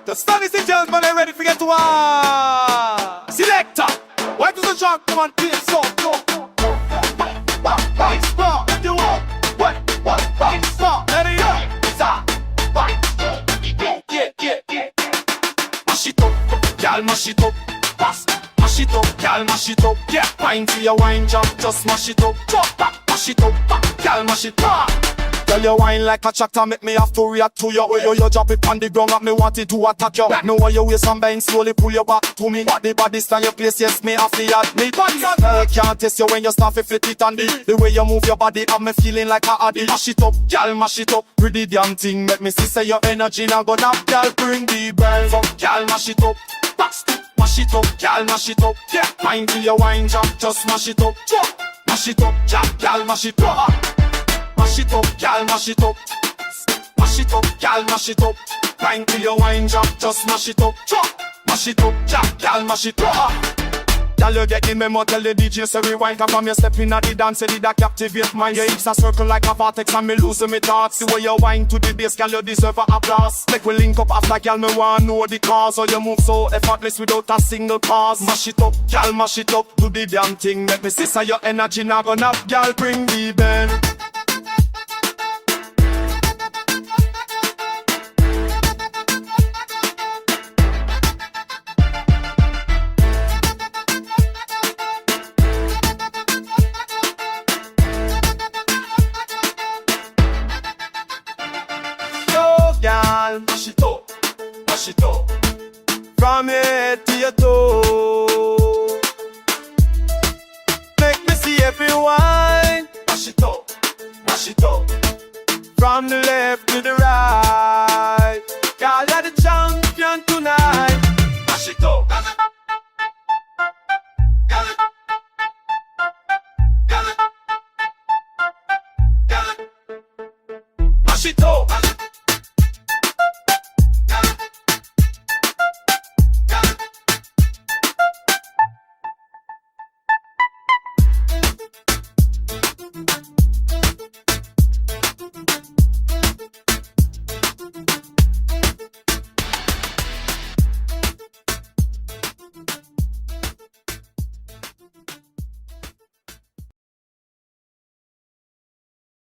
The sun is in gentlemen, are ready to get to war. Selector, why does the shark come on, please, so, it's smart, let you walk. It's smart, let it go. Mash it up, girl, mash it up. Mash it up, girl, mash it up. Yeah, wine to your wine jump, just mash it up. Drop back, mash it up, girl, mash it up. Girl, you wine like a tractor, make me have to react to you. Way you drop it on the ground, and me wanted to attack you. Know why you waist and bend, slowly pull your back to me. Body stand your place, yes, me have to admit. I can't test you when you start to flip it and the way you move your body, have me feeling like a addict. Mash it up, girl, mash it up. Pretty damn thing, make me see say your energy now go down. Girl, bring the bells up, girl, mash it up. Mash it up, girl, mash it up. Yeah, wine till your wine jump, just mash it up. Mash it up, girl, mash it up. Mash it up, girl, mash it up. Mash it up, girl, mash it up. Wine till your wine jump, just mash it up. Mash it up, girl, mash it up. Girl, you get the memo, tell the DJ say rewind. Come from your step in at the dance, say that captivate mine. Your hips a circle like a vortex and me losing me thoughts. The way you wine to the bass, girl, you deserve a applause. Make we link up after, girl, me want know the cause. How you move so effortless without a single pause. Mash it up, girl, mash it up. Do the damn thing, make me see say your energy now gonna up. Girl, bring the bend. Mash it up, mash it up. From your head to your toe. Make me see everyone. Mash it up, mash it up. From the left to the right. Girl, you're the champion tonight. Mash it up. Mash it up.